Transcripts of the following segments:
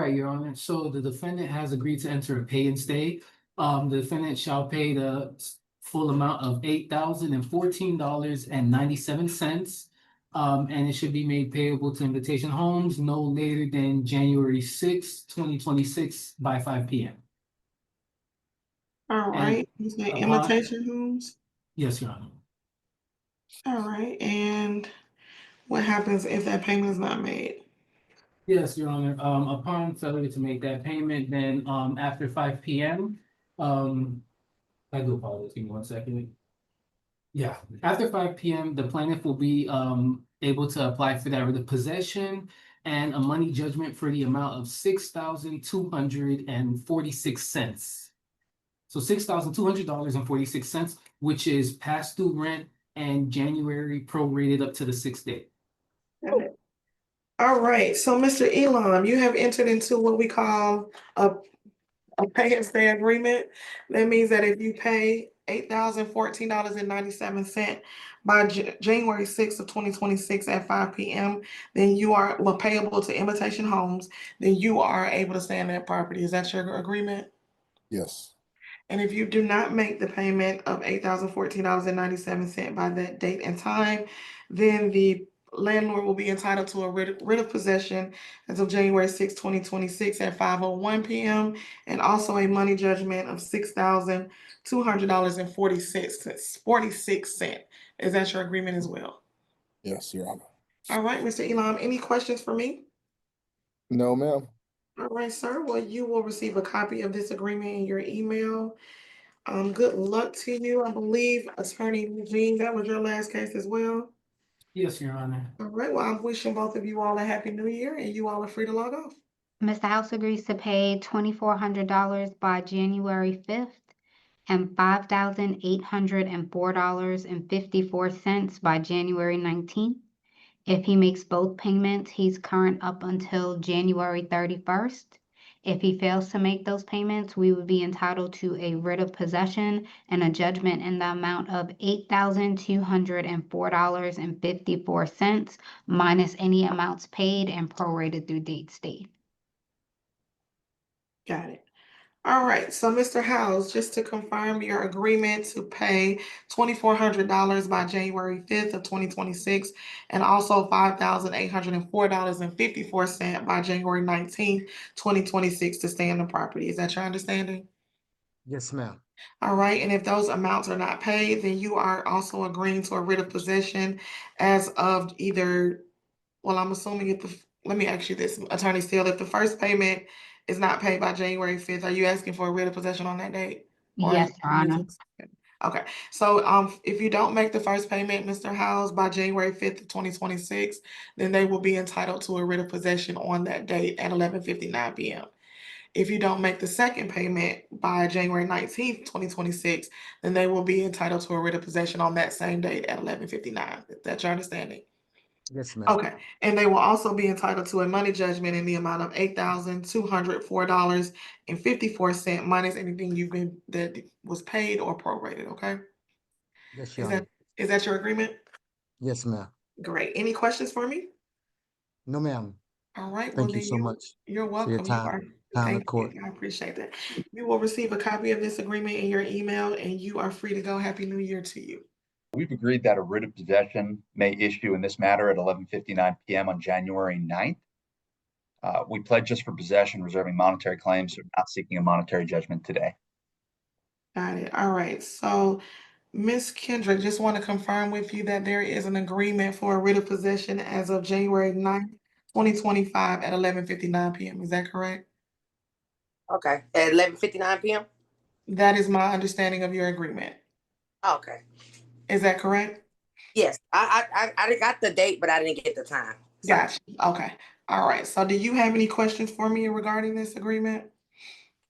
right, Your Honor. So the defendant has agreed to enter a pay and stay. The defendant shall pay the full amount of $8,014.97. And it should be made payable to Invitation Homes no later than January 6, 2026 by 5 p.m. All And right. You say upon, imitation homes? yes, Your Honor. All right. And what happens if that payment is not made? Yes, Your Honor. Upon failure to make that payment, then after 5 p.m., I do apologize. Give me 1 second. Yeah, after 5 p.m., the plaintiff will be able to apply for that writ of possession and a money judgment for the amount of $6,246. So $6,200.46, which is past due rent and January prorated up to the 6th day. Got it. All right. So, Mr. Elam, you have entered into what we call a pay and stay agreement. That means that if you pay $8,014.97 by January 6th of 2026 at 5 p.m., then you are payable to Imitation Homes, then you are able to stay in that property. Is that your agreement? Yes. And if you do not make the payment of $8,014.97 by that date and time, then the landlord will be entitled to a writ of possession as of January 6, 2026 at 5:01 p.m. and also a money judgment of $6,200.46. Is that your agreement as well? Yes, Your Honor. All right, Mr. Elam, any questions for me? No, ma'am. All right, sir. Well, you will receive a copy of this agreement in your email. Good luck to you. I believe Attorney Eugene, that was your last case as well. Yes, Your Honor. All right, well, I'm wishing both of you all a happy new year and you all are free to log off. Mr. House agrees to pay $2,400 by January 5th and $5,804.54 by January 19th. If he makes both payments, he's current up until January 31st. If he fails to make those payments, we would be entitled to a writ of possession and a judgment in the amount of $8,204.54 minus any amounts paid and prorated through date state. Got it. All right, so Mr. House, just to confirm your agreement to pay $2,400 by January 5th of 2026 and also $5,804.54 by January 19th, 2026 to stay in the property. Is that your understanding? Yes, ma'am. All right, and if those amounts are not paid, then you are also agreeing to a writ of possession as of either, well, I'm assuming let me ask you this, Attorney Steele, if the first payment is not paid by January 5th, are you asking for a writ of possession on that date? Yes, Your Honor. Okay, so if you don't make the first payment, Mr. Howes, by January 5th of 2026, then they will be entitled to a writ of possession on that date at 11:59 p.m. If you don't make the second payment by January 19th, 2026, then they will be entitled to a writ of possession on that same date at 11:59. That's your understanding? Yes, ma'am. Okay, and they will also be entitled to a money judgment in the amount of $8,204.54 minus anything that was paid or prorated, okay? Yes, Is Your that Honor. is that your agreement? Yes, ma'am. Great. Any questions for me? No, ma'am. All right, well Thank you then so much you're for your welcome. time in Thank court. you. I appreciate that. You will receive a copy of this agreement in your email and you are free to go. Happy New Year to you. We've agreed that a writ of possession may issue in this matter at 11:59 p.m. on January 9th. We pledge just for possession, reserving monetary claims, so not seeking a monetary judgment today. Got it. All right. So, Ms. Kendrick, just want to confirm with you that there is an agreement for a writ of possession as of January 9th, 2025 at 11:59 p.m. Is that correct? Okay, at 11:59 p.m. That is my understanding of your agreement. Okay. Is that correct? Yes, I got the date, but I didn't get the time. So. Gotcha. Okay. All right. So, do you have any questions for me regarding this agreement?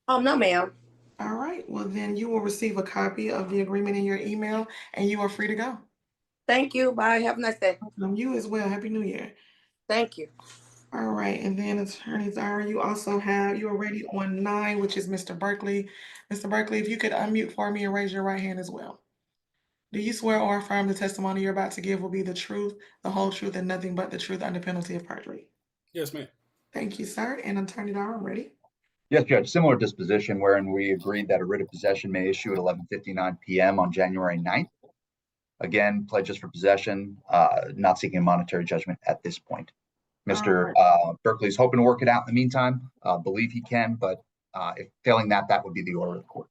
No, ma'am. All right. Well, then you will receive a copy of the agreement in your email and you are free to go. Thank you. Bye. Have a nice day. You as well. Happy New Year. Thank you. All right. And then Attorney Zara, you're ready on 9, which is Mr. Berkeley. Mr. Berkeley, if you could unmute for me and raise your right hand as well. Do you swear or affirm the testimony you're about to give will be the truth, the whole truth, and nothing but the truth under penalty of perjury? Yes, ma'am. Thank you, sir. And Attorney Dar, I'm ready. Yes, Judge, similar disposition wherein we agreed that a writ of possession may issue at 11:59 PM on January 9th. Again, pledges for possession, not seeking a monetary judgment at this point. Mr. Berkeley's hoping to work it out in the meantime, believe he can, but if failing that, that would be the order of the court.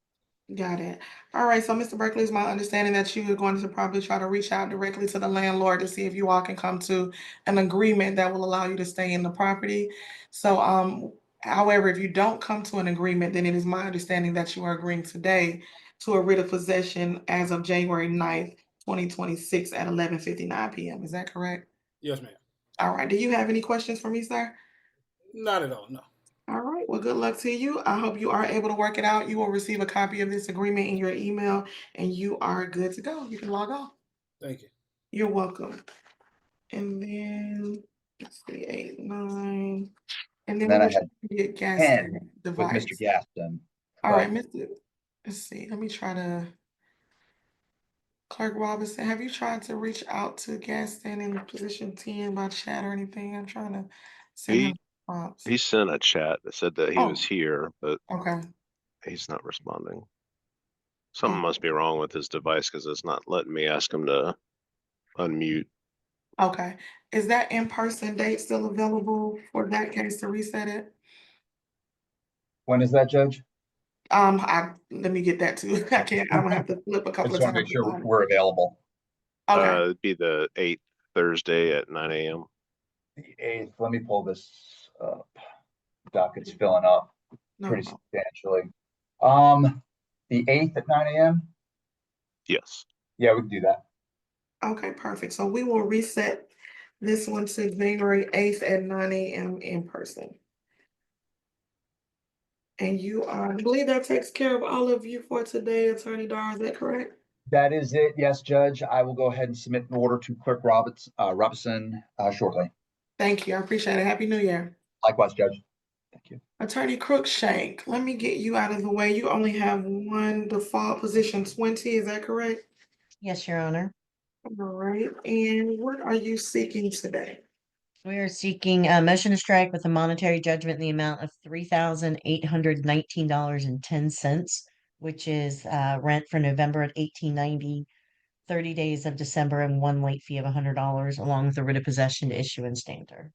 Got it. All right, so Mr. Berkeley, it's my understanding that you are going to probably try to reach out directly to the landlord to see if you all can come to an agreement that will allow you to stay in the property. So, however, if you don't come to an agreement, then it is my understanding that you are agreeing today to a writ of possession as of January 9th, 2026 at 11:59 PM. Is that correct? Yes, ma'am. All right. Do you have any questions for me, sir? Not at all, no. All right, well, good luck to you. I hope you are able to work it out. You will receive a copy of this agreement in your email and you are good to go. You can log off. Thank you. You're welcome. And then, let's see, 8, 9. And then Then I we had will get gas 10 with device. Mr. Gaston. All right, Mr. Let's see, let me try to. Clerk Robinson, have you tried to reach out to Gaston in position 10 by chat or anything? I'm trying to send him prompts. He sent a chat that said that he was here, but Okay. he's not responding. Something must be wrong with his device because it's not letting me ask him to unmute. Okay. Is that in-person date still available for that case to reset it? When is that, Judge? Let me get that too. I can't, I'm gonna have to flip a I couple just of want to times. make sure we're available. Okay, It'd be the 8th Thursday at 9 a.m. The 8th, let me pull this up. Docket's filling up no pretty problem. substantially. The 8th at 9 a.m.? Yes. Yeah, we can do that. Okay, perfect. So we will reset this one to January 8th at 9 a.m. in person. And you are, I believe that takes care of all of you for today, Attorney Dar, is that correct? That is it. Yes, Judge. I will go ahead and submit an order to Clerk Robinson shortly. Thank you, I appreciate it. Happy New Year. Likewise, Judge. Thank you. Attorney Crookshank, let me get you out of the way. You only have one default, position 20, is that correct? Yes, Your Honor. All right, and what are you seeking today? We are seeking a motion to strike with a monetary judgment in the amount of $3,819.10, which is rent for November at 1890, 30 days of December, and one late fee of $100, along with a writ of possession to issue and stander.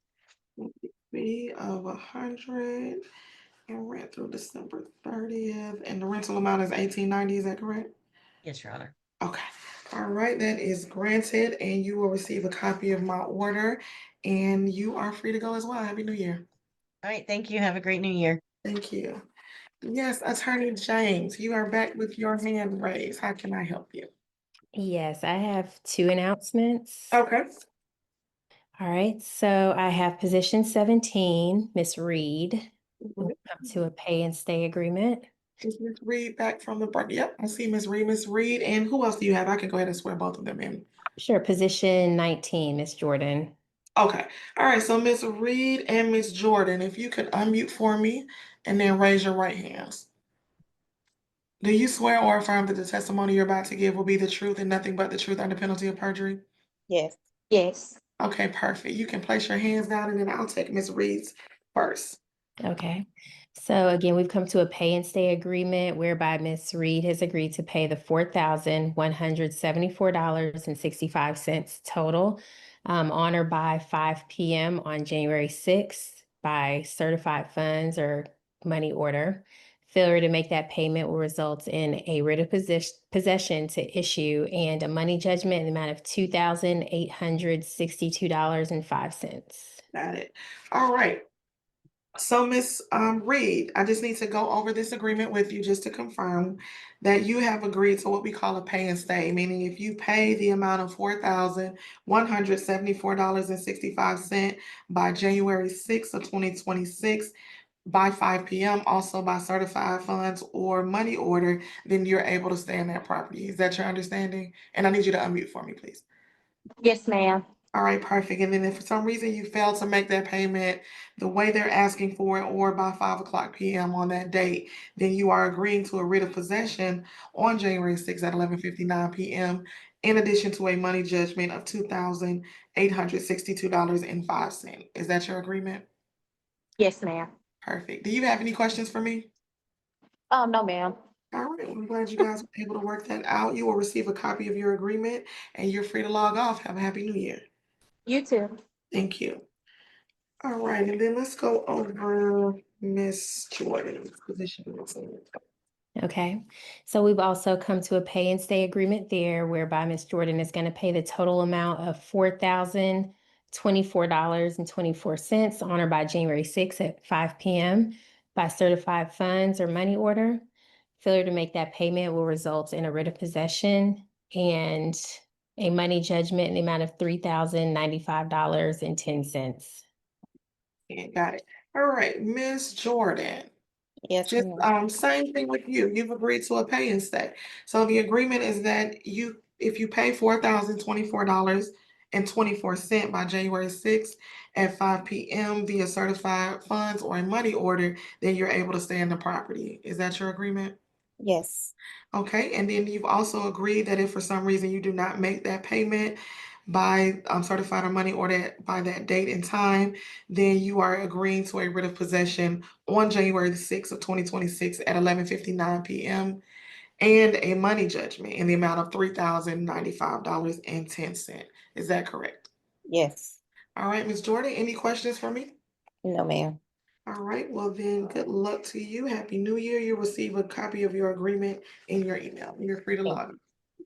Fee of 100 and rent through December 30th, and the rental amount is 1890, is that correct? Yes, Your Honor. Okay, all right, that is granted, and you will receive a copy of my order, and you are free to go as well. Happy New Year. All right, thank you. Have a great new year. Thank you. Yes, Attorney James, you are back with your hand raised. How can I help you? Yes, I have 2 announcements. Okay. All right, so I have position 17, Miss Reed, will come to a pay and stay agreement. Is Miss Reed back from the break? Yep, I see Miss Reed, and who else do you have? I can go ahead and swear both of them in. Sure, position 19, Miss Jordan. Okay, all right, so Miss Reed and Miss Jordan, if you could unmute for me and then raise your right hands. Do you swear or affirm that the testimony you're about to give will be the truth and nothing but the truth under penalty of perjury? Yes. Yes. Okay, perfect. You can place your hands down and then I'll take Miss Reed's first. Okay, so again, we've come to a pay and stay agreement whereby Miss Reed has agreed to pay the $4,174.65 total on or by 5 p.m. on January 6th by certified funds or money order. Failure to make that payment will result in a writ of possession to issue and a money judgment in the amount of $2,862.05. Got it. All right. So Miss Reed, I just need to go over this agreement with you just to confirm that you have agreed to what we call a pay and stay, meaning if you pay the amount of $4,174.65 by January 6th of 2026 by 5 p.m., also by certified funds or money order, then you're able to stay in that property. Is that your understanding? And I need you to unmute for me, please. Yes, ma'am. All right, perfect. And then if for some reason you fail to make that payment the way they're asking for it, or by 5 p.m. on that date, then you are agreeing to a writ of possession on January 6th at 11:59 p.m. in addition to a money judgment of $2,862.05. Is that your agreement? Yes, ma'am. Perfect. Do you have any questions for me? No, ma'am. All right, well, I'm glad you guys were able to work that out. You will receive a copy of your agreement and you're free to log off. Have a happy new year. You too. Thank you. All right, and then let's go over Miss Jordan's position. Okay, so we've also come to a pay and stay agreement there whereby Ms. Jordan is going to pay the total amount of $4,024.24 on or by January 6th at 5 p.m. by certified funds or money order. Failure to make that payment will result in a writ of possession and a money judgment in the amount of $3,095.10. Yeah, got it. All right, Miss Jordan. Yes, Just ma'am. same thing with you. You've agreed to a pay and stay. So the agreement is that if you pay $4,024.24 by January 6th at 5 p.m. via certified funds or a money order, then you're able to stay in the property. Is that your agreement? Yes. Okay, and then you've also agreed that if for some reason you do not make that payment by certified or money order by that date and time, then you are agreeing to a writ of possession on January the 6th of 2026 at 11:59 p.m. and a money judgment in the amount of $3,095.10. Is that correct? Yes. All right, Ms. Jordan, any questions for me? No, ma'am. All right, well then, good luck to you. Happy New Year. You'll receive a copy of your agreement in your email. You're free to log in.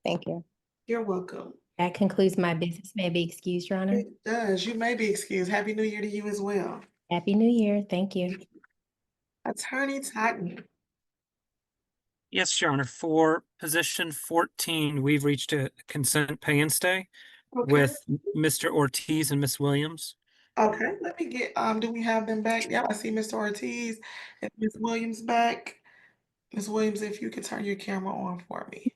Thank you. You're welcome. That concludes my business. May I be excused, Your Honor? It does. You may be excused. Happy New Year to you as well. Happy New Year. Thank you. Attorney Totten. Yes, Your Honor. For position 14, we've reached a consent pay and stay Okay. with Mr. Ortiz and Miss Williams. Okay, let me get, do we have them back? Yeah, I see Mr. Ortiz and Ms. Williams back. Ms. Williams, if you could turn your camera on for me.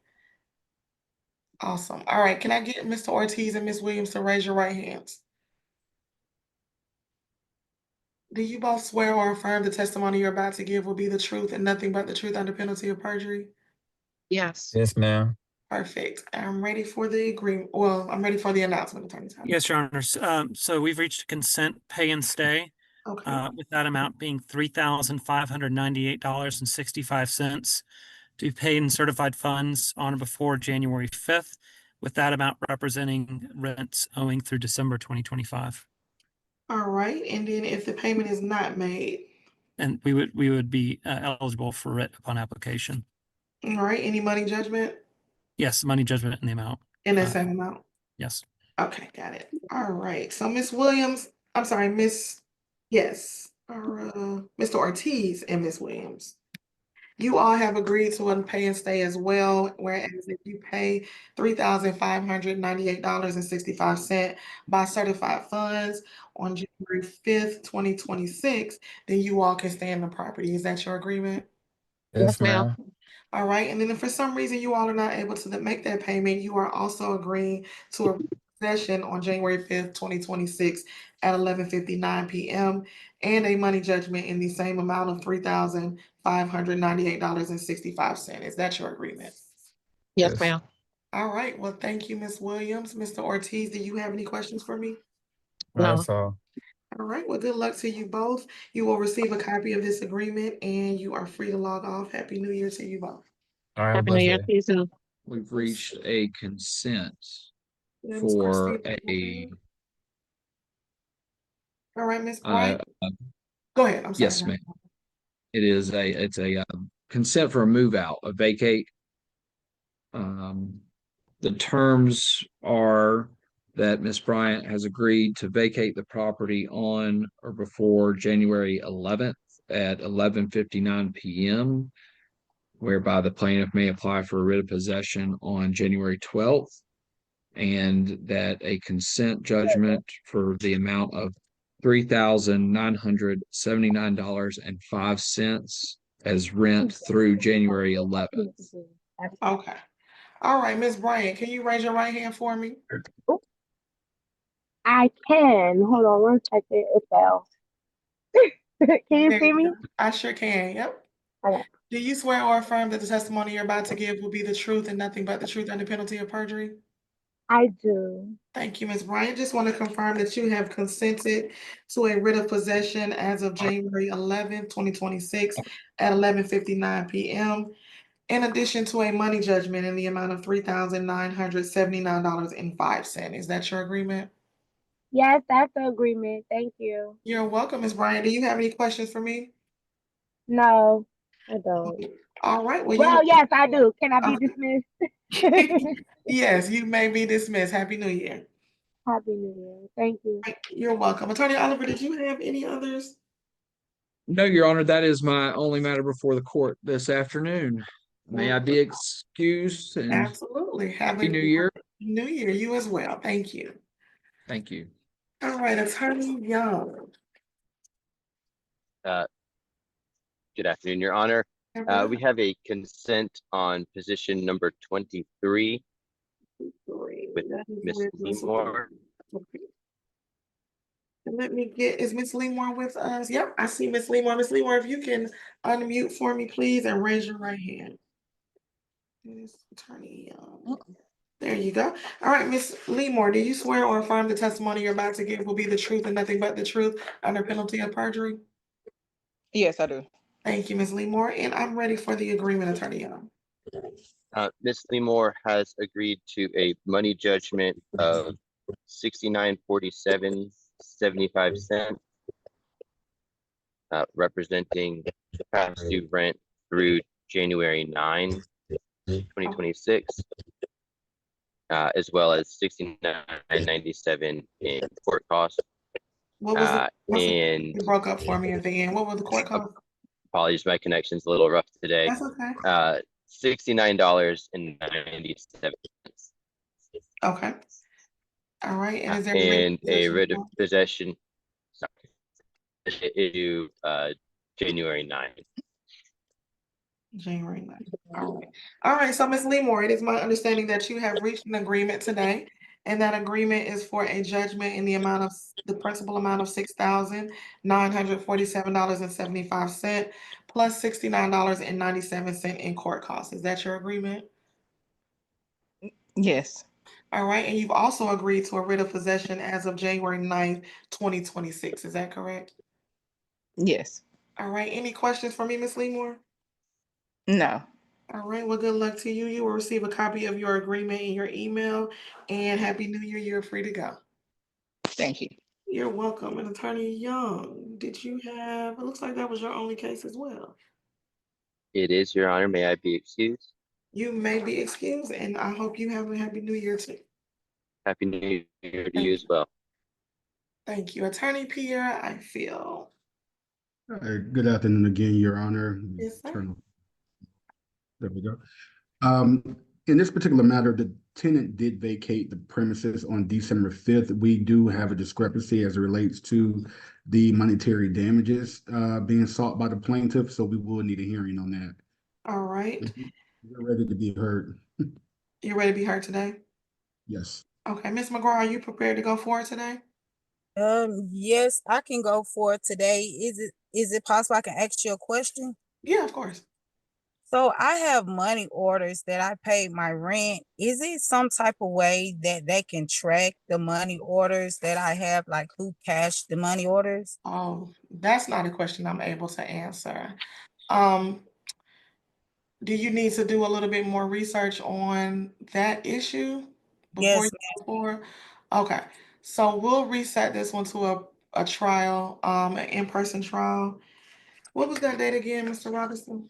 Awesome. All right, can I get Mr. Ortiz and Ms. Williams to raise your right hands? Do you both swear or affirm the testimony you're about to give will be the truth and nothing but the truth under penalty of perjury? Yes. Yes, ma'am. Perfect. I'm ready for the agreement. Well, I'm ready for the announcement, Attorney Totten. Yes, Your Honor. So we've reached a consent pay and stay Okay. with that amount being $3,598.65 to be paid in certified funds on or before January 5th, with that amount representing rents owing through December 2025. All right, and then if the payment is not made, And we would be eligible for writ upon application. all right, any money judgment Yes, money judgment in the amount. in that same amount? Yes. Okay, got it. All right, so Miss Williams, I'm sorry, yes, or Mr. Ortiz and Miss Williams. You all have agreed to a pay and stay as well, whereas if you pay $3,598.65 by certified funds on January 5th, 2026, then you all can stay in the property. Is that your agreement? Yes, ma'am. All right, and then if for some reason you all are not able to make that payment, you are also agreeing to a possession on January 5th, 2026 at 11:59 p.m. and a money judgment in the same amount of $3,598.65. Is that your agreement? Yes, ma'am. All right, well, thank you, Ms. Williams. Mr. Ortiz, do you have any questions for me? No. That's all. All right, well, good luck to you both. You will receive a copy of this agreement and you are free to log off. Happy New Year to you both. All right, Happy New Year to you too. We've reached a consent Ms. for Garcia. All right, Ms. Bryant. uh, Go ahead, I'm sorry. yes, ma'am. It's a consent for a move out, a vacate. The terms are that Ms. Bryant has agreed to vacate the property on or before January 11th at 11:59 p.m., whereby the plaintiff may apply for a writ of possession on January 12th, and that a consent judgment for the amount of $3,979.05 as rent through January 11th. Okay. All right, Ms. Bryant, can you raise your right hand for me? I can. Hold on one second. It fell. Can you see me? I sure can, yep. Okay. Do you swear or affirm that the testimony you're about to give will be the truth and nothing but the truth under penalty of perjury? I do. Thank you, Ms. Bryant. Just want to confirm that you have consented to a writ of possession as of January 11th, 2026 at 11:59 p.m. in addition to a money judgment in the amount of $3,979.05. Is that your agreement? Yes, that's the agreement. Thank you. You're welcome, Ms. Bryant. Do you have any questions for me? No, I don't. All right, well, Well, yes, I do. Can I be dismissed? yes, you may be dismissed. Happy New Year. Happy New Year. Thank you. You're welcome. Attorney Oliver, did you have any others? No, Your Honor, that is my only matter before the court this afternoon. May I be excused and Absolutely. Have Happy a New Year. New Year. You as well. Thank you. Thank you. All right, Attorney Young. Good afternoon, Your Honor. We have a consent on position number 23 with Ms. Leemore. And let me get, is Ms. Leemore with us? Yep, I see Ms. Leemore. Ms. Leemore, if you can unmute for me, please, and raise your right hand. Ms. Attorney Young. There you go. All right, Ms. Leemore, do you swear or affirm the testimony you're about to give will be the truth and nothing but the truth under penalty of perjury? Yes, I do. Thank you, Ms. Leemore, and I'm ready for the agreement, Attorney Young. Ms. Leemore has agreed to a money judgment of $69.4775, representing past due rent through January 9, 2026, as well as $69.97 in court costs. What was it? And You broke up for me at the end. What was the court cost? apologies, my connection's a little rough today. That's okay. $69.97. Okay. All right. And is there And a writ of possession issue January 9th. January 9th. All right. All right. So, Ms. Leemore, it is my understanding that you have reached an agreement today, and that agreement is for a judgment in the amount of the principal amount of $6,947.75 plus $69.97 in court costs. Is that your agreement? Yes. All right. And you've also agreed to a writ of possession as of January 9th, 2026. Is that correct? Yes. All right. Any questions for me, Ms. Leemore? No. All right. Well, good luck to you. You will receive a copy of your agreement in your email. And Happy New Year. You're free to go. Thank you. You're welcome. And Attorney Young, did you have, it looks like that was your only case as well. It is, Your Honor. May I be excused? You may be excused, and I hope you have a Happy New Year too. Happy New Year to you as well. Thank you. Attorney Pierre, I feel. Good afternoon again, Your Honor. Yes, sir. There we go. In this particular matter, the tenant did vacate the premises on December 5th. We do have a discrepancy as it relates to the monetary damages being sought by the plaintiff, so we will need a hearing on that. All right. We're ready to be heard. You ready to be heard today? Yes. Okay. Ms. McGraw, are you prepared to go forward today? Yes, I can go for it today. Is it possible I can ask you a question? Yeah, of course. So I have money orders that I paid my rent. Is it some type of way that they can track the money orders that I have, like who cashed the money orders? Oh, that's not a question I'm able to answer. Do you need to do a little bit more research on that issue before Yes, you go forward? Okay, so we'll reset this one to a trial, an in-person trial. What was that date again, Mr. Robinson?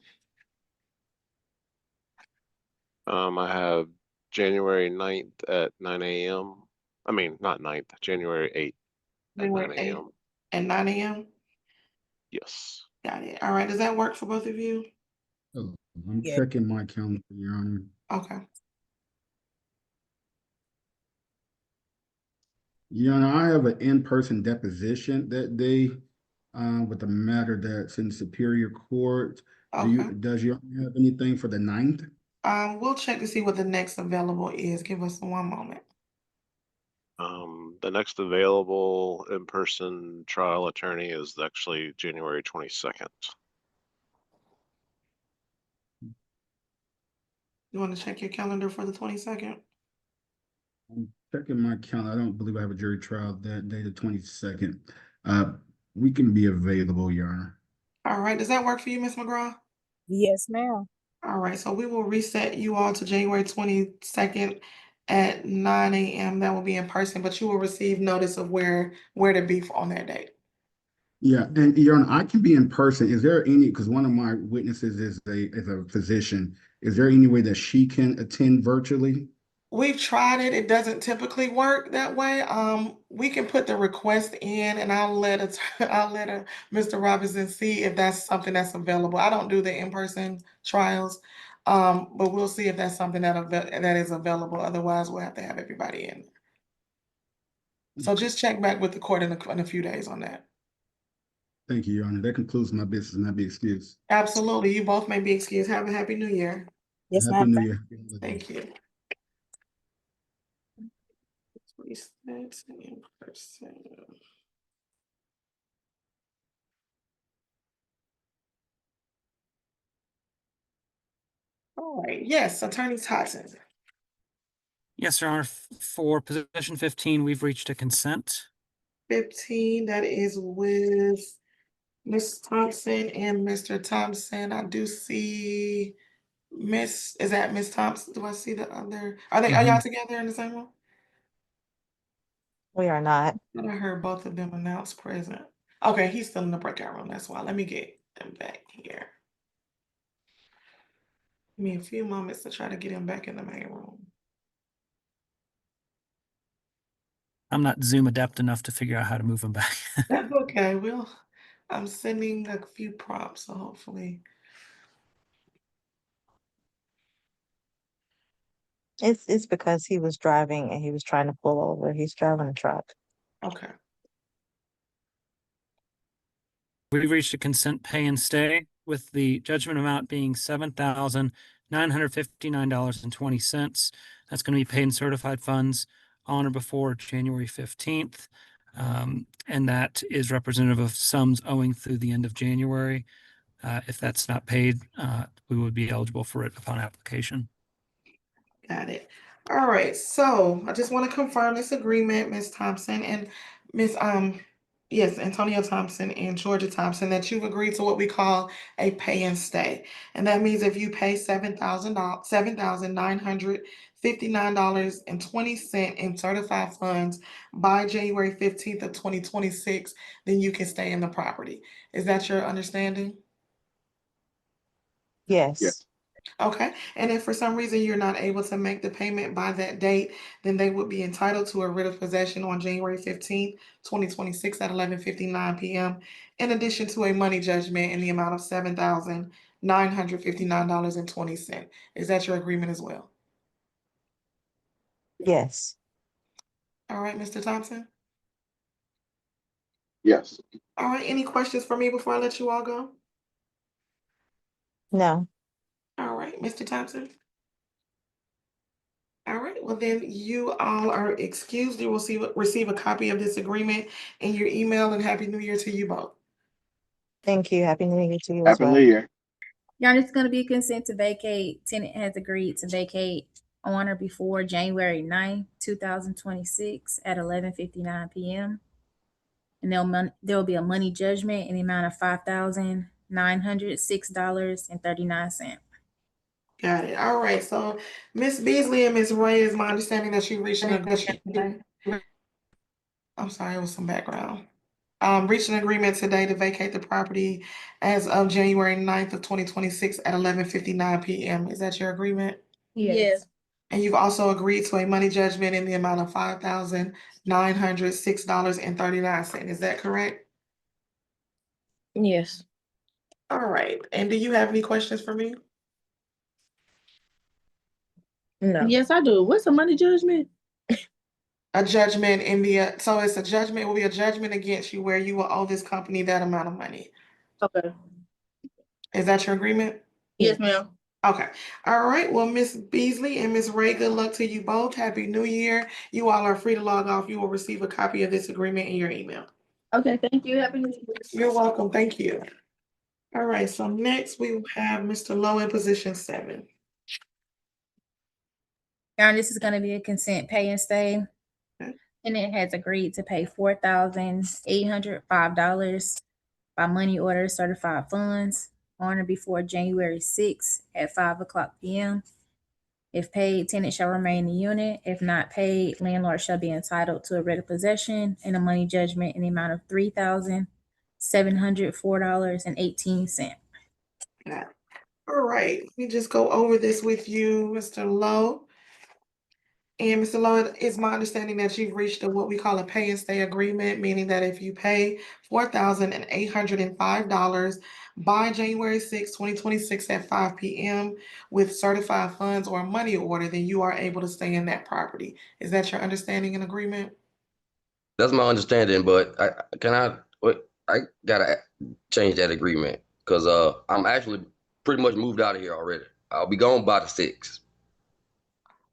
I have January 9th at 9 a.m. I mean, not 9th, January 8th at January 9 8th a.m. at 9 a.m.? Yes. Got it. All right, does that work for both of you? I'm checking my calendar, Your Honor. Okay. Your Honor, I have an in-person deposition that day with a matter that's in Superior Court. Does Your Honor have anything for the 9th? We'll check to see what the next available is. Give us one moment. The next available in-person trial attorney is actually January 22nd. You want to check your calendar for the 22nd? I'm checking my calendar. I don't believe I have a jury trial that day, the 22nd. We can be available, Your Honor. All right, does that work for you, Ms. McGraw? Yes, ma'am. All right, so we will reset you all to January 22nd at 9 a.m. That will be in person, but you will receive notice of where to be on that date. Yeah, and Your Honor, I can be in person. Is there any, because one of my witnesses is a physician, is there any way that she can attend virtually? We've tried it. It doesn't typically work that way. We can put the request in, and I'll let Mr. Robinson see if that's something that's available. I don't do the in-person trials, but we'll see if that's something that is available. Otherwise, we'll have to have everybody in. So just check back with the court in a few days on that. Thank you, Your Honor. That concludes my business, and I be excused. Absolutely. You both may be excused. Have a happy new year. Yes, Happy ma'am. New Year. Thank you. Reset in person. All right. Yes, Attorney Thompson. Yes, Your Honor. For position 15, we've reached a consent. 15, that is with Ms. Thompson and Mr. Thompson. I do see is that Ms. Thompson? Do I see the other? Are y'all together in the same room? We are not. I heard both of them announce present. Okay, he's still in the breakout room. That's why. Let me get them back here. Give me a few moments to try to get him back in the main room. I'm not Zoom adept enough to figure out how to move them back. That's okay. I'm sending a few prompts, so hopefully. It's because he was driving and he was trying to pull over. He's driving a truck. Okay. We've reached a consent pay and stay with the judgment amount being $7,959.20. That's going to be paid in certified funds on or before January 15th. And that is representative of sums owing through the end of January. If that's not paid, we would be eligible for it upon application. Got it. All right, so I just want to confirm this agreement, Ms. Thompson and Ms. Yes, Antonio Thompson and Georgia Thompson, that you've agreed to what we call a pay and stay. And that means if you pay $7,959.20 in certified funds by January 15th of 2026, then you can stay in the property. Is that your understanding? Yes. Okay, and if for some reason you're not able to make the payment by that date, then they would be entitled to a writ of possession on January 15th, 2026 at 11:59 p.m. in addition to a money judgment in the amount of $7,959.20. Is that your agreement as well? Yes. All right, Mr. Thompson? Yes. All right, any questions for me before I let you all go? No. All right, Mr. Thompson? All right, well then you all are excused. You will receive a copy of this agreement in your email, and Happy New Year to you both. Thank you. Happy New Year to you as well. Happy New Year. Your Honor, it's going to be a consent to vacate. Tenant has agreed to vacate on or before January 9th, 2026 at 11:59 p.m. And there'll be a money judgment in the amount of $5,906.39. Got it. All right, so Miss Beasley and Miss Ray, is my understanding that you reached an agreement today. I'm sorry, it was some background. Reached an agreement today to vacate the property as of January 9th of 2026 at 11:59 p.m. Is that your agreement? Yes. And you've also agreed to a money judgment in the amount of $5,906.39. Is that correct? Yes. All right. And do you have any questions for me? No. Yes, I do. What's a money judgment? A judgment in the, so it's a judgment, it will be a judgment against you where you will owe this company that amount of money. Okay. Is that your agreement? Yes, ma'am. Okay. All right. Well, Miss Beasley and Miss Ray, good luck to you both. Happy New Year. You all are free to log off. You will receive a copy of this agreement in your email. Okay, thank you. Happy New Year. You're welcome. Thank you. All right. So next we will have Mr. Lowe in position 7. Your Honor, this is gonna be a consent pay and stay. Okay. Tenant has agreed to pay $4,805 by money order certified funds on or before January 6th at 5:00 p.m. If paid, tenant shall remain in the unit. If not paid, landlord shall be entitled to a writ of possession and a money judgment in the amount of $3,704.18. Yeah. All right, let me just go over this with you, Mr. Lowe. And Mr. Lowe, it's my understanding that you've reached what we call a pay and stay agreement, meaning that if you pay $4,805 by January 6, 2026 at 5 p.m. with certified funds or money order, then you are able to stay in that property. Is that your understanding and agreement? That's my understanding, but I gotta change that agreement because I'm actually pretty much moved out of here already. I'll be gone by the 6th.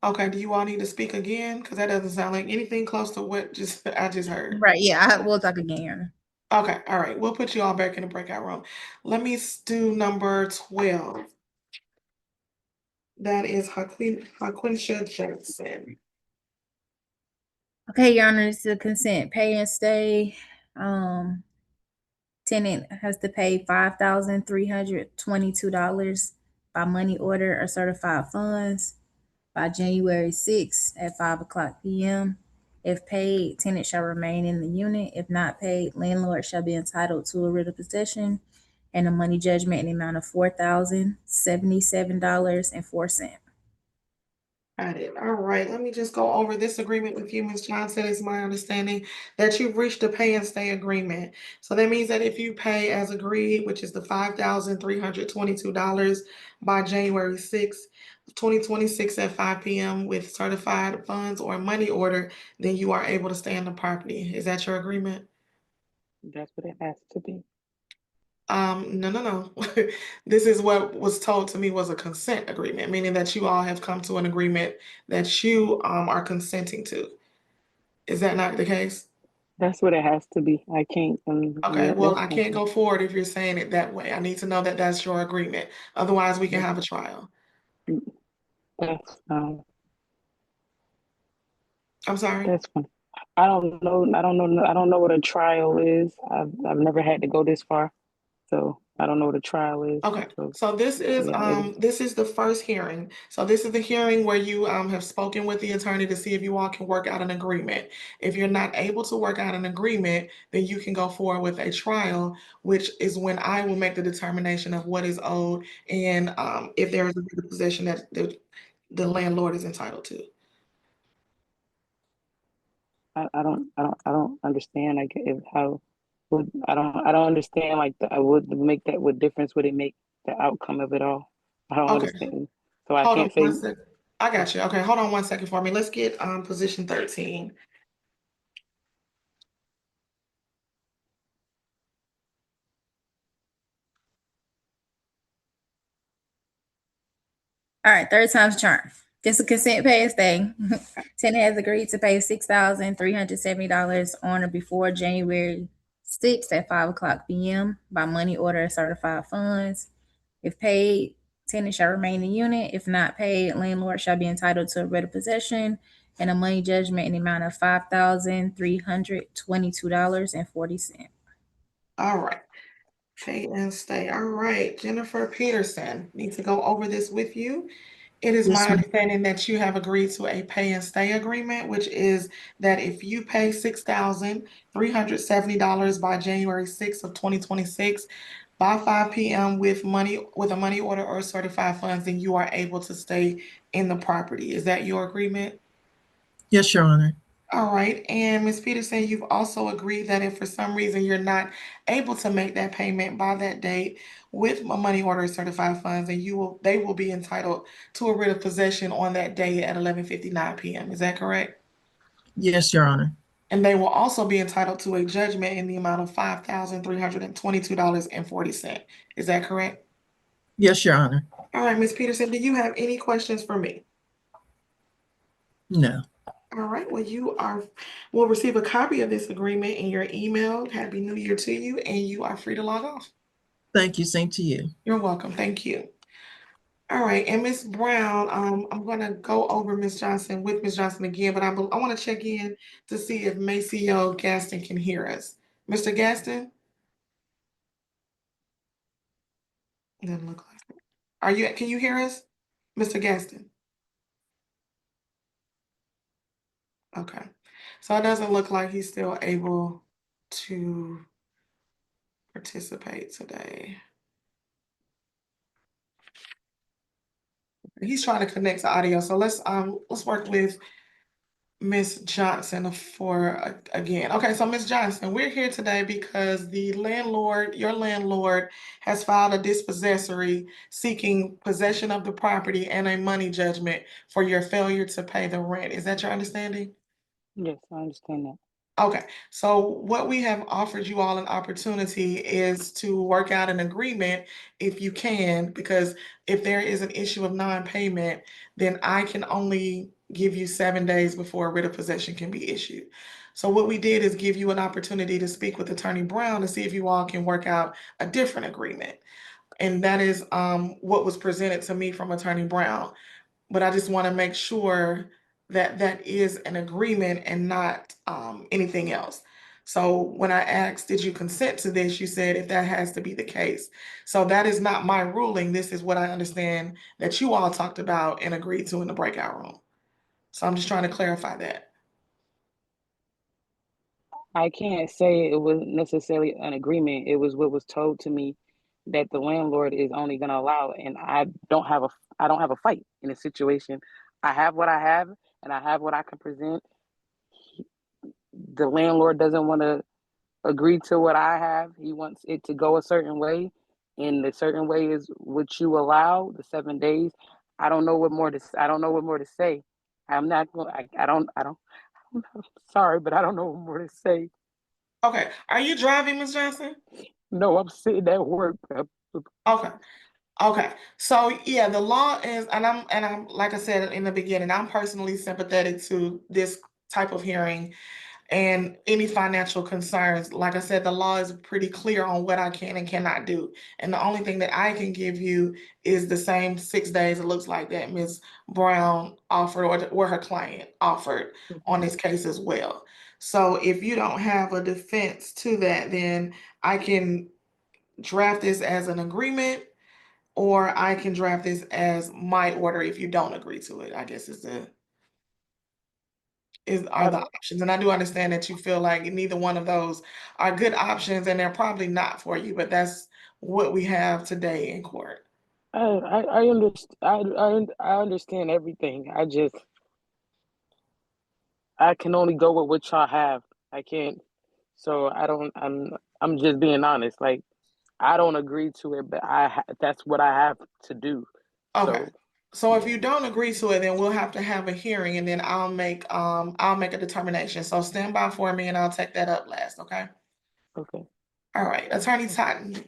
Okay, do you all need to speak again? Because that doesn't sound like anything close to what I just heard. Right, yeah, we'll talk again, Your Honor. Okay, all right, we'll put you all back in the breakout room. Let me do number 12. That is Haquinsha Jackson. Okay, Your Honor, this is a consent pay and stay. Tenant has to pay $5,322 by money order or certified funds by January 6th at 5:00 p.m. If paid, tenant shall remain in the unit. If not paid, landlord shall be entitled to a writ of possession and a money judgment in the amount of $4,077.04. Got it. All right, let me just go over this agreement with you, Ms. Johnson. It's my understanding that you've reached a pay and stay agreement. So that means that if you pay as agreed, which is the $5,322 by January 6th, 2026 at 5 p.m. with certified funds or money order, then you are able to stay in the property. Is that your agreement? That's what it has to be. No. This is what was told to me was a consent agreement, meaning that you all have come to an agreement that you are consenting to. Is that not the case? That's what it has to be. I can't. Okay, Yeah, well, I can't go forward if you're saying it that way. I need to know that that's your agreement. Otherwise, we can have a trial. That's I'm sorry. That's fine. I don't know. I don't know what a trial is. I've never had to go this far, so I don't know what a trial is. Okay, So so this is the first hearing. So this is the hearing where you have spoken with the attorney to see if you all can work out an agreement. If you're not able to work out an agreement, then you can go forward with a trial, which is when I will make the determination of what is owed and if there is a possession that the landlord is entitled to. I don't understand. Like if how would I don't understand. Like I would make that. What difference would it make the outcome of it all? I don't Okay, understand. So I hold on can't say. one second. I got you. Okay, hold on one second for me. Let's get position 13. All right, third time's a charm. This is a consent pay and stay. Tenant has agreed to pay $6,370 on or before January 6th at 5:00 p.m. by money order or certified funds. If paid, tenant shall remain in the unit. If not paid, landlord shall be entitled to a writ of possession and a money judgment in the amount of $5,322.40. All right. Pay and stay. All right, Jennifer Peterson, need to go over this with you. It is my Yes, ma'am. understanding that you have agreed to a pay and stay agreement, which is that if you pay $6,370 by January 6th of 2026 by 5 p.m. with a money order or certified funds, then you are able to stay in the property. Is that your agreement? Yes, Your Honor. All right, and Ms. Peterson, you've also agreed that if for some reason you're not able to make that payment by that date with a money order or certified funds, then they will be entitled to a writ of possession on that day at 11:59 p.m. Is that correct? Yes, Your Honor. And they will also be entitled to a judgment in the amount of $5,322.40. Is that correct? Yes, Your Honor. All right, Ms. Peterson, do you have any questions for me? No. All right, well, will receive a copy of this agreement in your email. Happy New Year to you, and you are free to log off. Thank you. Same to you. You're welcome. Thank you. All right, and Ms. Brown, I'm gonna go over Ms. Johnson with Ms. Johnson again, but I want to check in to see if Maceo Gaston can hear us. Mr. Gaston? Doesn't look like it. Can you hear us? Mr. Gaston? Okay. So it doesn't look like he's still able to participate today. He's trying to connect to audio. So let's work with Miss Johnson for again. Okay, so Miss Johnson, we're here today because the landlord, your landlord, has filed a dispossessory seeking possession of the property and a money judgment for your failure to pay the rent. Is that your understanding? Yes, I understand that. Okay, so what we have offered you all an opportunity is to work out an agreement if you can, because if there is an issue of non-payment, then I can only give you 7 days before a writ of possession can be issued. So what we did is give you an opportunity to speak with Attorney Brown to see if you all can work out a different agreement. And that is what was presented to me from Attorney Brown. But I just want to make sure that that is an agreement and not anything else. So when I asked, did you consent to this? You said if that has to be the case. So that is not my ruling. This is what I understand that you all talked about and agreed to in the breakout room. So I'm just trying to clarify that. I can't say it was necessarily an agreement. It was what was told to me that the landlord is only going to allow, and I don't have a fight in a situation. I have what I have, and I have what I can present. The landlord doesn't want to agree to what I have. He wants it to go a certain way, and the certain way is what you allow, the 7 days. I don't know what more to. I don't know what more to say. I'm not going. I don't. I'm sorry, but I don't know what more to say. Okay. Are you driving, Ms. Johnson? No, I'm sitting at work. Okay. Okay. So yeah, the law is, and I'm like I said in the beginning, I'm personally sympathetic to this type of hearing and any financial concerns. Like I said, the law is pretty clear on what I can and cannot do. And the only thing that I can give you is the same 6 days, it looks like, that Ms. Brown offered or her client offered on this case as well. So if you don't have a defense to that, then I can draft this as an agreement, or I can draft this as my order if you don't agree to it, I guess are the options. And I do understand that you feel like neither one of those are good options, and they're probably not for you, but that's what we have today in court. I understand. I understand everything. I can only go with what y'all have. I can't. So I don't. I'm just being honest. Like I don't agree to it, but that's what I have to do. Okay. So So if you don't agree to it, then we'll have to have a hearing, and then I'll make a determination. So stand by for me and I'll take that up last, okay? okay. All right, Attorney Totten.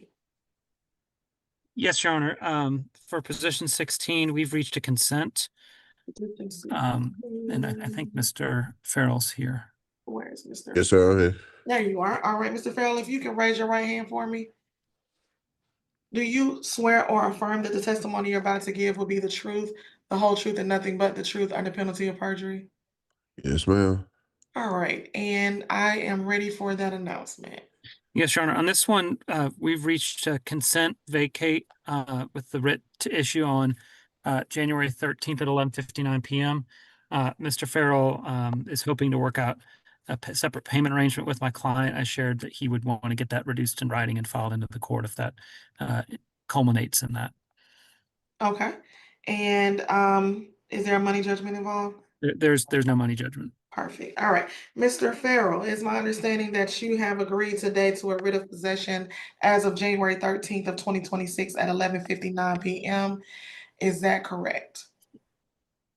Yes, Your Honor. For position 16, we've reached a consent. And I think Mr. Farrell's here. Where is Mr.? Yes, sir. I'm here. There you are. All right, Mr. Farrell, if you can raise your right hand for me. Do you swear or affirm that the testimony you're about to give will be the truth, the whole truth, and nothing but the truth under penalty of perjury? Yes, ma'am. All right, and I am ready for that announcement. Yes, Your Honor. On this one, we've reached a consent vacate with the writ to issue on January 13th at 11:59 p.m. Mr. Farrell is hoping to work out a separate payment arrangement with my client. I shared that he would want to get that reduced in writing and filed into the court if that culminates in that. Okay, and is there a money judgment involved? There's no money judgment. Perfect. All right. Mr. Farrell, it's my understanding that you have agreed today to a writ of possession as of January 13th of 2026 at 11:59 p.m. Is that correct?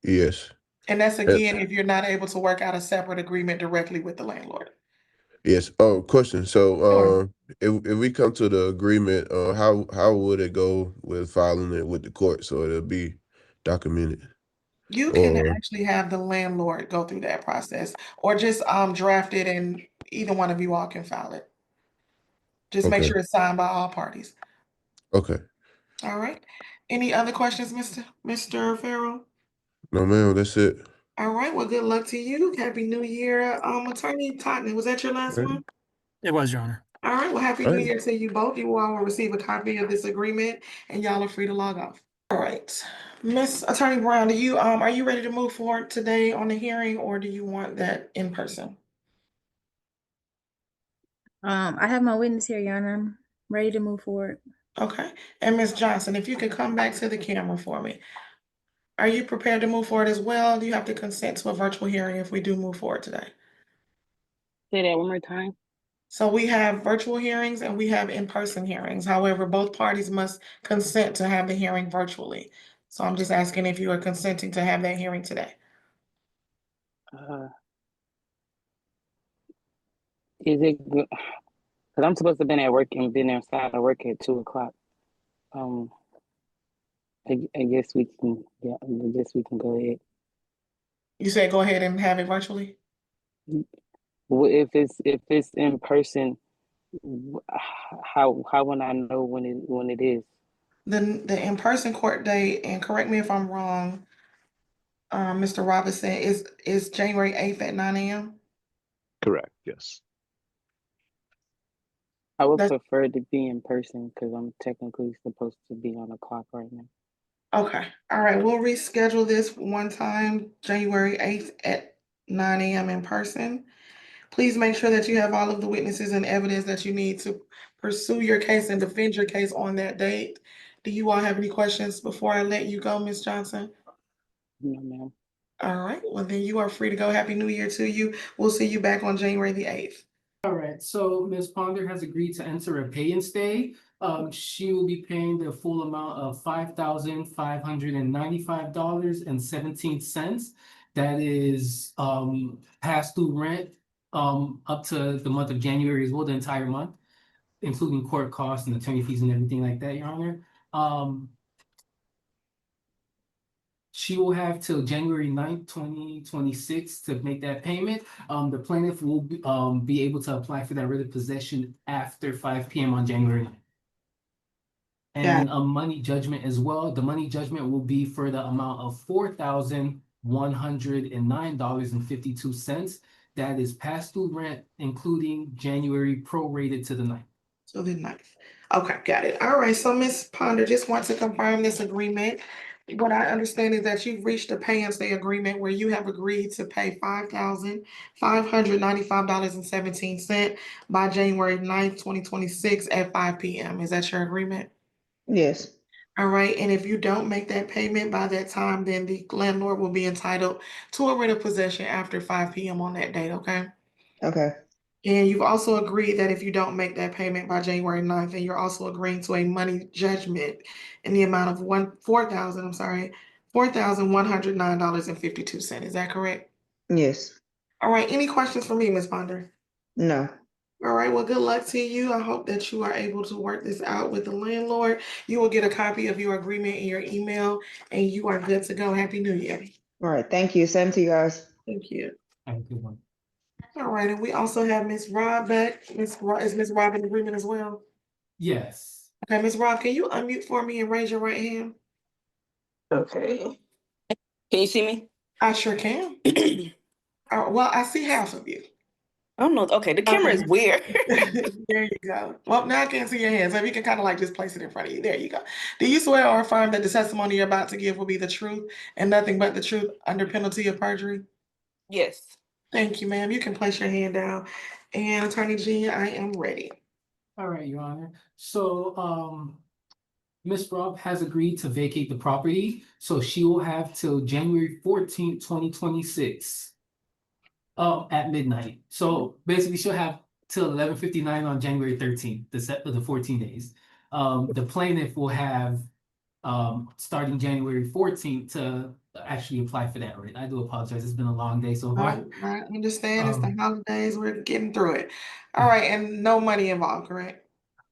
Yes. And that's again, if you're not able to work out a separate agreement directly with the landlord. Yes. Question. So, Sure. if we come to the agreement, how would it go with filing it with the court so it'll be documented? You can Or actually have the landlord go through that process, or just draft it and either one of you all can file it. Just make okay, sure it's signed by all parties. okay. All right. Any other questions, Mr. Farrell? No, ma'am, that's it. All right, well, good luck to you. Happy New Year. Attorney Tottenham, was that your last Right. one? It was, Your Honor. All right, well, Happy All New right. Year to you both. You all will receive a copy of this agreement and y'all are free to log off. All right, Miss Attorney Brown, are you ready to move forward today on the hearing or do you want that in person? I have my witness here, Your Honor. I'm ready to move forward. Okay, and Miss Johnson, if you could come back to the camera for me. Are you prepared to move forward as well? Do you have to consent to a virtual hearing if we do move forward today? Say that one more time. So we have virtual hearings and we have in-person hearings. However, both parties must consent to have the hearing virtually. So I'm just asking if you are consenting to have that hearing today. Is it good? Because I'm supposed to have been at work and been outside of work at 2:00. I guess we can. Yeah, I guess we can go ahead. You said go ahead and have it virtually? Well, if it's in person, how would I know when it is? The in-person court date, and correct me if I'm wrong, Mr. Robinson, is January 8th at 9 a.m.? Correct, yes. I would prefer to be in person because I'm technically supposed to be on the clock right now. Okay, all right, we'll reschedule this one time, January 8th at 9 a.m. in person. Please make sure that you have all of the witnesses and evidence that you need to pursue your case and defend your case on that date. Do you all have any questions before I let you go, Ms. Johnson? No, ma'am. All right, well then you are free to go. Happy New Year to you. We'll see you back on January the 8th. All right, so Ms. Ponder has agreed to enter a pay and stay. She will be paying the full amount of $5,595.17. That is past due rent up to the month of January as well, the entire month, including court costs and attorney fees and everything like that, Your Honor. She will have till January 9th, 2026 to make that payment. The plaintiff will be able to apply for that writ of possession after 5 p.m. on January 9th. And a money judgment as well. The money judgment will be for the amount of $4,109.52. That is past due rent, including January prorated to the 9th. So the 9th. Okay, got it. All right, so Ms. Ponder, just want to confirm this agreement. What I understand is that you've reached a pay and stay agreement where you have agreed to pay $5,595.17 by January 9th, 2026 at 5 p.m. Is that your agreement? Yes. All right, and if you don't make that payment by that time, then the landlord will be entitled to a writ of possession after 5 p.m. on that date, okay? Okay. And you've also agreed that if you don't make that payment by January 9th, then you're also agreeing to a money judgment in the amount of $4,109.52. Is that correct? Yes. All right, any questions for me, Ms. Ponder? No. All right, well, good luck to you. I hope that you are able to work this out with the landlord. You will get a copy of your agreement in your email and you are good to go. Happy New Year. All right. Thank you. Same to you guys. Thank you. Have a good one. All right, and we also have Ms. Rob back. Is Ms. Rob in agreement as well? Yes. Okay, Ms. Rob, can you unmute for me and raise your right hand? Okay. Can you see me? I sure can. Well, I see half of you. I don't know. Okay, the camera is weird. There you go. Well, now I can't see your hands, so you can kind of like just place it in front of you. There you go. Do you swear or affirm that the testimony you're about to give will be the truth and nothing but the truth under penalty of perjury? Yes. Thank you, ma'am. You can place your hand down. And Attorney G, I am ready. All right, Your Honor. So, Ms. Robb has agreed to vacate the property, so she will have till January 14th, 2026 at midnight. So basically she'll have till 11:59 on January 13th, the 14 days. The plaintiff will have starting January 14th to actually apply for that rate. I do apologize. It's been a long day so far. I understand it's the holidays. We're getting through it. All right, and no money involved, correct?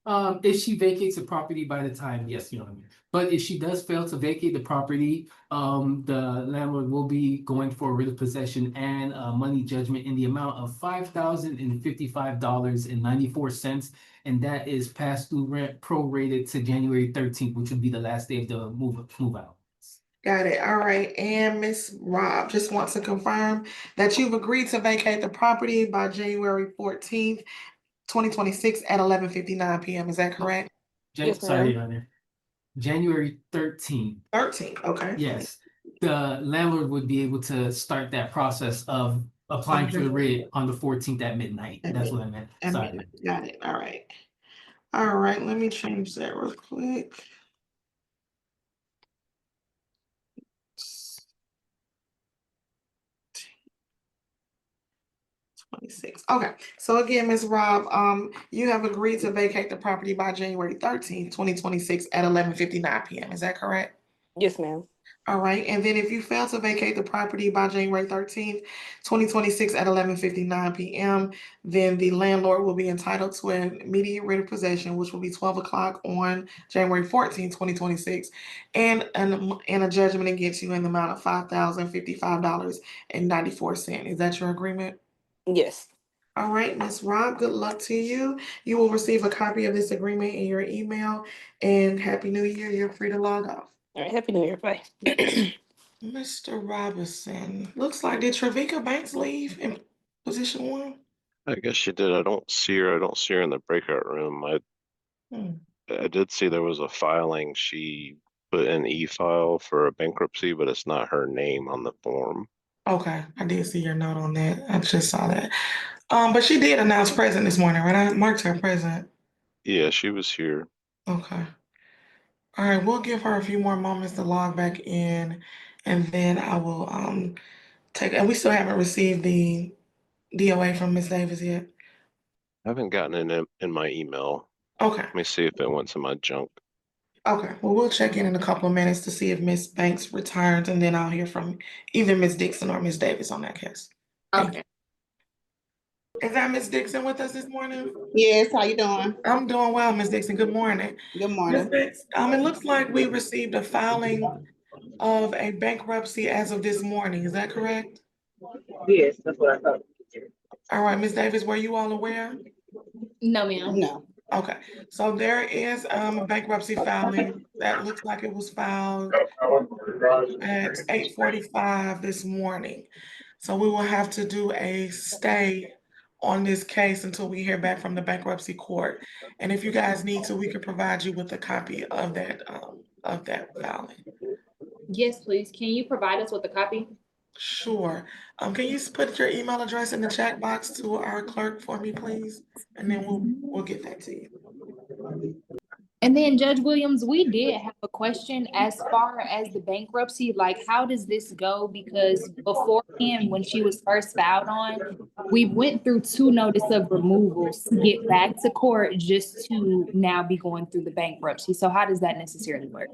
If she vacates the property by the time, yes, Your Honor. But if she does fail to vacate the property, the landlord will be going for a writ of possession and a money judgment in the amount of $5,055.94, and that is pass-through rent prorated to January 13th, which would be the last day of the move out. Got it. All right. And Miss Rob just wants to confirm that you've agreed to vacate the property by January 14th, 2026 at 11:59 p.m. Is that correct? Yes, Sorry, ma'am. Your Honor. January 13th. 13th. Okay. Yes. The landlord would be able to start that process of applying for the writ on the 14th at midnight. That's what I meant. Sorry. Got it. All right. All right. Let me change that real quick. 26. Okay. So again, Ms. Rob, you have agreed to vacate the property by January 13th, 2026 at 11:59 p.m. Is that correct? Yes, ma'am. All right. And then if you fail to vacate the property by January 13th, 2026 at 11:59 p.m., then the landlord will be entitled to an immediate writ of possession, which will be 12 o'clock on January 14th, 2026, and a judgment against you in the amount of $5,055.94. Is that your agreement? Yes. All right, Ms. Rob, good luck to you. You will receive a copy of this agreement in your email, and Happy New Year. You're free to log off. All right. Happy New Year. Bye. Mr. Robinson, looks like did Trevika Banks leave in position one? I guess she did. I don't see her. I don't see her in the breakout room. Hmm. I did see there was a filing. She put an e-file for a bankruptcy, but it's not her name on the form. Okay, I did see your note on that. I just saw that. But she did announce present this morning, right? I marked her present. Yeah, she was here. Okay. All right, we'll give her a few more moments to log back in, and then I will take. And we still haven't received the DOA from Ms. Davis yet. I haven't gotten it in my email. Okay. Let me see if it went to my junk. Okay. Well, we'll check in a couple of minutes to see if Ms. Banks returns, and then I'll hear from either Ms. Dixon or Ms. Davis on that case. Okay. Is that Ms. Dixon with us this morning? Yes, how you doing? I'm doing well, Ms. Dixon. Good morning. Good Ms. morning. Dixon, it looks like we received a filing of a bankruptcy as of this morning. Is that correct? Yes, that's what I thought. All right, Ms. Davis, were you all aware? No, ma'am. No. Okay, so there is a bankruptcy filing that looks like it was filed at 8:45 this morning. So we will have to do a stay on this case until we hear back from the bankruptcy court. And if you guys need to, we can provide you with a copy of that filing. Yes, please. Can you provide us with a copy? Sure. Can you put your email address in the chat box to our clerk for me, please? And then we'll get that to you. And then Judge Williams, we did have a question as far as the bankruptcy, like how does this go? Because beforehand, when she was first filed on, we went through 2 notice of removals to get back to court just to now be going through the bankruptcy. So how does that necessarily work?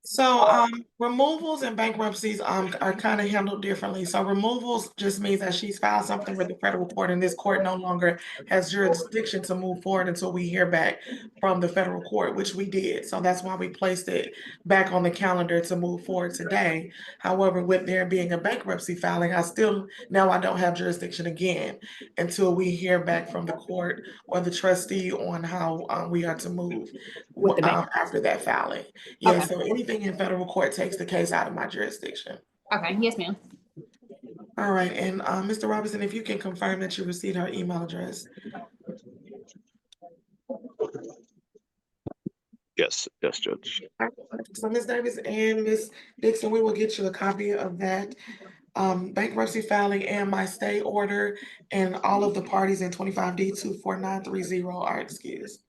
So removals and bankruptcies are kind of handled differently. So removals just means that she's filed something with the federal court, and this court no longer has jurisdiction to move forward until we hear back from the federal court, which we did. So that's why we placed it back on the calendar to move forward today. However, with there being a bankruptcy filing, I don't have jurisdiction again until we hear back from the court or the trustee on how we are to move after that filing. Yeah, Okay. so anything in federal court takes the case out of my jurisdiction. Okay, yes, ma'am. All right, and Mr. Robinson, if you can confirm that you received her email address. Yes, Judge. So Ms. Davis and Ms. Dixon, we will get you a copy of that bankruptcy filing and my stay order, and all of the parties in 25D 24930 are excused.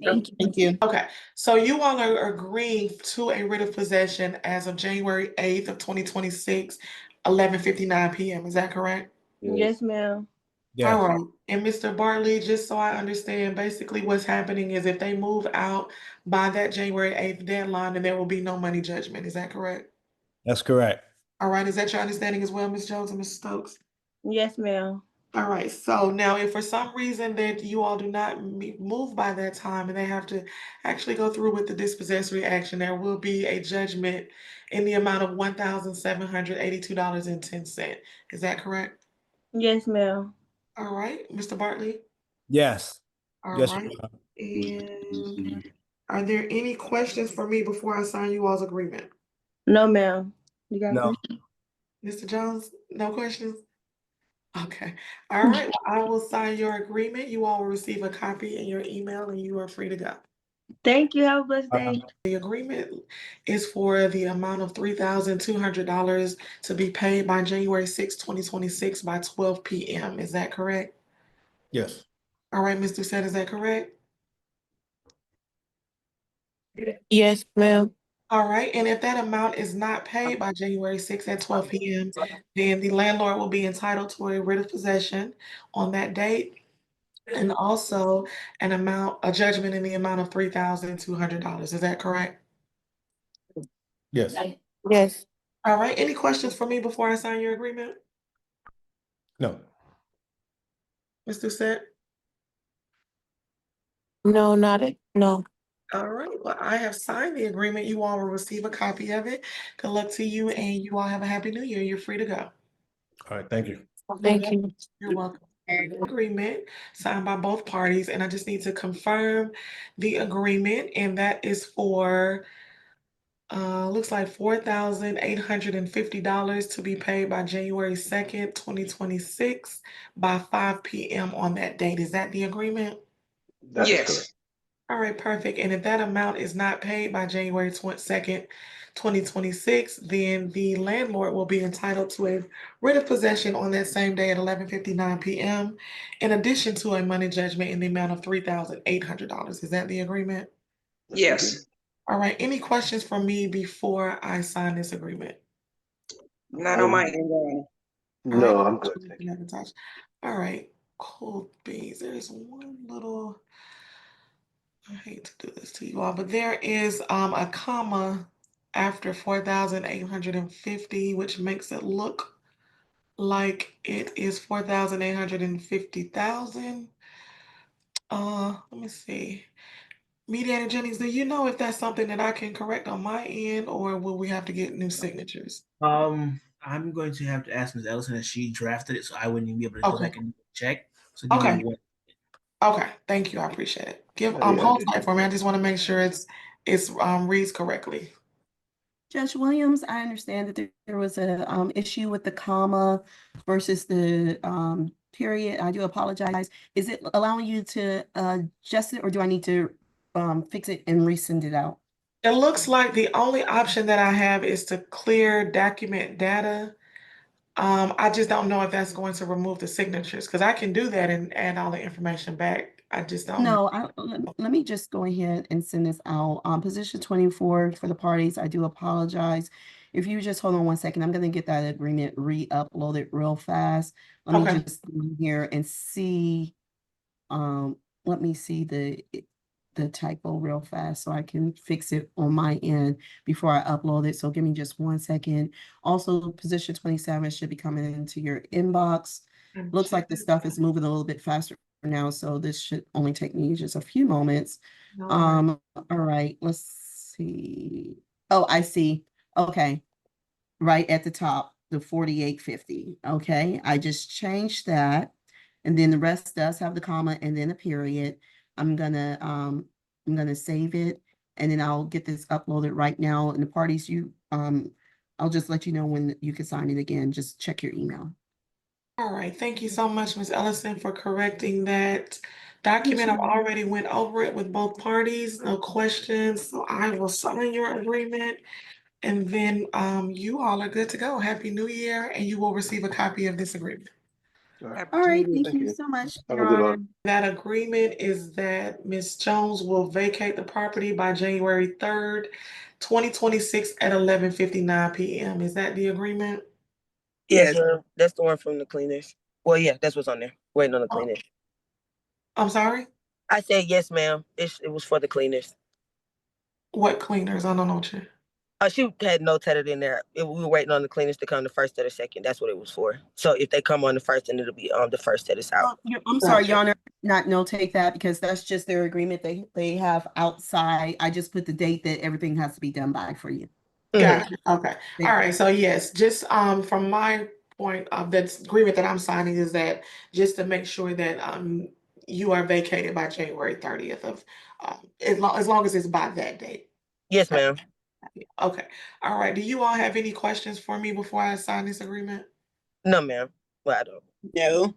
Thank you. Thank you. Okay, so you all are agreeing to a writ of possession as of January 8th of 2026, 11:59 p.m. Is that correct? Yes, ma'am. All right, and Mr. Bartley, just so I understand, basically what's happening is if they move out by that January 8th deadline, then there will be no money judgment. Is that correct? That's correct. All right, is that your understanding as well, Ms. Jones and Ms. Stokes? Yes, ma'am. All right, so now if for some reason that you all do not move by that time and they have to actually go through with the dispossessory action, there will be a judgment in the amount of $1,782.10. Is that correct? Yes, ma'am. All right, Mr. Bartley? Yes. All Yes, right. ma'am. And are there any questions for me before I sign you all's agreement? No, ma'am. You got a No. question? Mr. Jones, no questions? Okay. All right. Well, I will sign your agreement. You all will receive a copy in your email and you are free to go. Thank you. Have a blessed day. The agreement is for the amount of $3,200 to be paid by January 6, 2026 by 12 p.m. Is that correct? Yes. All right, Mr. Doucette, is that correct? Yes, ma'am. All right, and if that amount is not paid by January 6th at 12 p.m., then the landlord will be entitled to a writ of possession on that date, and also a judgment in the amount of $3,200. Is that correct? Yes. Yes. All right, any questions for me before I sign your agreement? No. Mr. Doucette? No, no. All right, well, I have signed the agreement. You all will receive a copy of it. Good luck to you, and you all have a happy new year. You're free to go. All right. Thank you. Thank you. You're welcome. Agreement signed by both parties, and I just need to confirm the agreement, and that is for looks like $4,850 to be paid by January 2nd, 2026 by 5 p.m. on that date. Is that the agreement? Yes. All right, perfect. And if that amount is not paid by January 22nd, 2026, then the landlord will be entitled to a writ of possession on that same day at 11:59 p.m. in addition to a money judgment in the amount of $3,800. Is that the agreement? Yes. All right, any questions from me before I sign this agreement? Not on my end. All No, right. I'm good. Thank you. Never touch. All right, cool beans. There's one little, I hate to do this to you all, but there is a comma after 4,850, which makes it look like it is 4,850,000. Let me see. Mediator Jennings, do you know if that's something that I can correct on my end, or will we have to get new signatures? I'm going to have to ask Ms. Ellison if she drafted it, so I wouldn't even be able to go Okay. back and check. So give Okay. me one. Okay, thank you. I appreciate it. Yeah, Hold tight for me. I just want to make sure it's reads correctly. Judge Williams, I understand that there was a issue with the comma versus the period. I do apologize. Is it allowing you to adjust it, or do I need to fix it and resend it out? It looks like the only option that I have is to clear document data. I just don't know if that's going to remove the signatures, because I can do that and add all the information back. I just don't know. No, let me just go ahead and send this out. Position 24 for the parties. I do apologize. If you just hold on one second, I'm going to get that agreement re-uploaded real fast. Let me Okay. just go here and see. Let me see the typo real fast so I can fix it on my end before I upload it. So give me just one second. Also, position 27 should be coming into your inbox. Looks like the stuff is moving a little bit faster now, so this should only take me just a few moments. All right, let's see. Oh, I see. Okay. Right at the top, the 4850. Okay, I just changed that. And then the rest does have the comma and then a period. I'm gonna save it, and then I'll get this uploaded right now. And the parties I'll just let you know when you can sign it again. Just check your email. All right. Thank you so much, Ms. Ellison, for correcting that document. I've already went over it with both parties. No questions. So I will sign your agreement. And then you all are good to go. Happy New Year, and you will receive a copy of this agreement. All right, thank you so much, Your Honor. That agreement is that Ms. Jones will vacate the property by January 3rd, 2026 at 11:59 p.m. Is that the agreement? Yes, ma'am. That's the one from the cleaners. Well, yeah, that's what's on there. Waiting on the cleaners. I'm sorry? I said yes, ma'am. It was for the cleaners. What cleaners? I don't know what you. She had notated in there. We were waiting on the cleaners to come the first or the second. That's what it was for. So if they come on the first, then it'll be the first that is out. I'm sorry, Your Honor, not notate that because that's just their agreement they have outside. I just put the date that everything has to be done by for you. Gotcha. Okay. All right. So yes, just from my point of that agreement that I'm signing is that just to make sure that you are vacated by January 30th of as long as it's by that date. Yes, ma'am. Okay. All right. Do you all have any questions for me before I sign this agreement? No, ma'am. Well, I don't. No.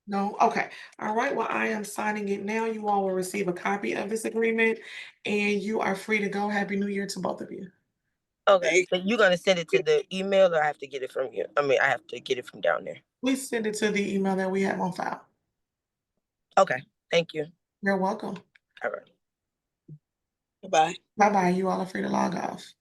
No? Okay. All right. Well, I am signing it now. You all will receive a copy of this agreement and you are free to go. Happy New Year to both of you. Okay. So you're gonna send it to the email, or I have to get it from you? I mean, I have to get it from down there. Please send it to the email that we have on file. Okay. Thank you. You're welcome. All right. Bye-bye. Bye-bye. You all are free to log off.